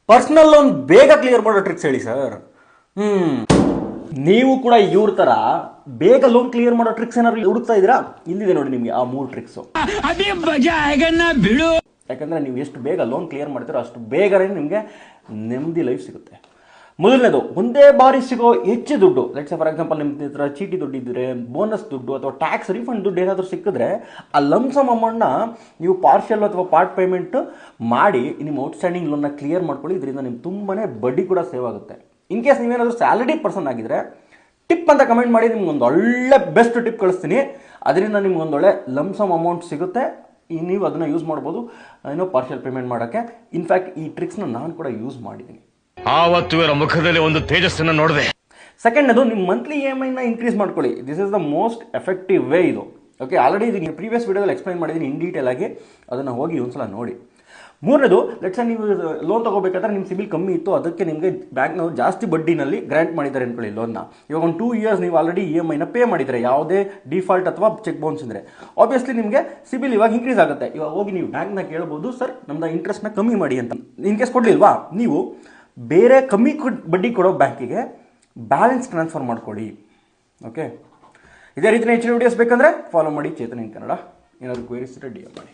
Personal loan ಬೇಗ clear ಮಾಡೋ tricks ಹೇಳಿ ಸರ್. ನೀವು ಕೂಡ ಇವ್ರ ತರ ಬೇಗ ಲೋನ್ ಕ್ಲಿಯರ್ ಮಾಡೋ ಟ್ರಿಕ್ಸ್ ಏನಾದ್ರು ಹುಡುಕ್ತಾ ಇದ್ದೀರಾ? ಇಲ್ಲಿದೆ ನೋಡಿ ನಿಮಗೆ ಆ 3 ಟ್ರಿಕ್ಸ್. ಯಾಕಂದ್ರೆ ನೀವು ಎಷ್ಟು ಬೇಗ ಲೋನ್ ಕ್ಲಿಯರ್ ಮಾಡ್ತೀರೋ ಅಷ್ಟು ಬೇಗನೆ ನಿಮಗೆ ನೆಮ್ಮದಿ ಲೈಫ್ ಸಿಗುತ್ತೆ. ಮೊದಲನೇದು, ಒಂದೇ ಬಾರಿ ಸಿಗೋ ಹೆಚ್ಚು ದುಡ್ಡು. ಲೆಟ್ಸ್ ಫಾರ್ ಎಕ್ಸಾಂಪಲ್ ನಿಮ್ಮ ಹತ್ರ ಚೀಟಿ ದುಡ್ಡು ಇದ್ದರೆ, ಬೋನಸ್ ದುಡ್ಡು ಅಥವಾ ಟ್ಯಾಕ್ಸ್ ರಿಫಂಡ್ ದುಡ್ಡು ಏನಾದರೂ ಸಿಕ್ಕಿದ್ರೆ ಆ ಲಮ್ಸಮ್ ಅಮೌಂಟ್ನ ನೀವು ಪಾರ್ಷಿಯಲ್ ಅಥವಾ ಪಾರ್ಟ್ ಪೇಮೆಂಟ್ ಮಾಡಿ ನಿಮ್ಮ ಔಟ್ಸ್ಟ್ಯಾಂಡಿಂಗ್ ಲೋನ್ನ ಕ್ಲಿಯರ್ ಮಾಡ್ಕೊಳ್ಳಿ. ಇದರಿಂದ ನಿಮ್ಗೆ ತುಂಬಾ ಬಡ್ಡಿ ಕೂಡ ಸೇವ್ ಆಗುತ್ತೆ. ಇನ್ ಕೇಸ್ ನೀವೇನಾದರೂ ಸ್ಯಾಲರಿ ಪರ್ಸನ್ ಆಗಿದ್ರೆ ಟಿಪ್ ಅಂತ ಕಮೆಂಟ್ ಮಾಡಿ, ನಿಮ್ಗೊಂದು ಒಳ್ಳೆ ಬೆಸ್ಟ್ ಟಿಪ್ ಕಳಿಸ್ತೀನಿ. ಅದರಿಂದ ನಿಮ್ಗೊಂದು ಒಳ್ಳೆ ಲಮ್ಸಮ್ ಅಮೌಂಟ್ ಸಿಗುತ್ತೆ. ನೀವು ಅದನ್ನು ಯೂಸ್ ಮಾಡ್ಬೋದು ಏನೋ ಪಾರ್ಷಿಯಲ್ ಪೇಮೆಂಟ್ ಮಾಡೋಕ್ಕೆ. ಇನ್ಫ್ಯಾಕ್ಟ್ ಈ ಟ್ರಿಕ್ಸ್ನ ನಾನು ಕೂಡ ಯೂಸ್ ಮಾಡಿದ್ದೀನಿ. ಆವತ್ತು ಇವರ ಮುಖದಲ್ಲಿ ಒಂದು ತೇಜಸ್ಸನ್ನು ನೋಡಿದೆ. ಸೆಕೆಂಡ್ನೇದು, ನಿಮ್ಮ ಮಂತ್ಲಿ EMI ಇನ್ಕ್ರೀಸ್ ಮಾಡ್ಕೊಳ್ಳಿ. This is the most effective way ಇದು. ಓಕೆ, ಆಲ್ರೆಡಿ ಇದು ಪ್ರೀವಿಯಸ್ ವಿಡಿಯೋದಲ್ಲಿ ಎಕ್ಸ್ಪ್ಲೈನ್ ಮಾಡಿದ್ದೀನಿ ಇನ್ ಡೀಟೇಲ್ ಆಗಿ, ಅದನ್ನು ಹೋಗಿ ಒಂದ್ಸಲ ನೋಡಿ. ಮೂರನೇದು, ಲೆಟ್ಸ್ ನೀವು ಲೋನ್ ತಗೋಬೇಕಾದ್ರೆ ನಿಮ್ಮ ಸಿಬಿಲ್ ಕಮ್ಮಿ ಇತ್ತು, ಅದಕ್ಕೆ ನಿಮಗೆ ಬ್ಯಾಂಕ್ನವರು ಜಾಸ್ತಿ ಬಡ್ಡಿನಲ್ಲಿ ಗ್ರಾಂಟ್ ಮಾಡಿದ್ದಾರೆ ಅನ್ಕೊಳ್ಳಿ ಲೋನ್ನ. ಇವಾಗ ಒಂದು 2 years ನೀವು ಆಲ್ರೆಡಿ EMI ಪೇ ಮಾಡಿದರೆ, ಯಾವುದೇ ಡಿಫಾಲ್ಟ್ ಅಥವಾ ಚೆಕ್ ಬೌನ್ಸ್ ಇದ್ದರೆ ಆಬ್ವಿಯಸ್ಲಿ ನಿಮಗೆ ಸಿಬಿಲ್ ಇವಾಗ ಇನ್ಕ್ರೀಸ್ ಆಗುತ್ತೆ. ಇವಾಗ ಹೋಗಿ ನೀವು ಬ್ಯಾಂಕ್ನ ಕೇಳ್ಬೋದು, ಸರ್ ನಮ್ದು ಇಂಟ್ರೆಸ್ಟ್ನ ಕಮ್ಮಿ ಮಾಡಿ ಅಂತ. ಇನ್ ಕೇಸ್ ಕೊಡಲಿಲ್ವಾ, ನೀವು ಬೇರೆ ಕಮ್ಮಿ ಬಡ್ಡಿ ಕೊಡೋ ಬ್ಯಾಂಕಿಗೆ ಬ್ಯಾಲೆನ್ಸ್ ಟ್ರಾನ್ಸ್ಫರ್ ಮಾಡ್ಕೊಳ್ಳಿ. ಓಕೆ, ಇದೇ ರೀತಿಯ ಹೆಚ್ಚಿನ ವಿಡಿಯೋಸ್ ಬೇಕಂದರೆ ಫಾಲೋ ಮಾಡಿ ಚೇತನ್ ಇನ್ ಕನ್ನಡ. ಏನಾದರೂ ಕ್ವೇರೀಸ್ ಇದ್ದರೆ DM ಮಾಡಿ.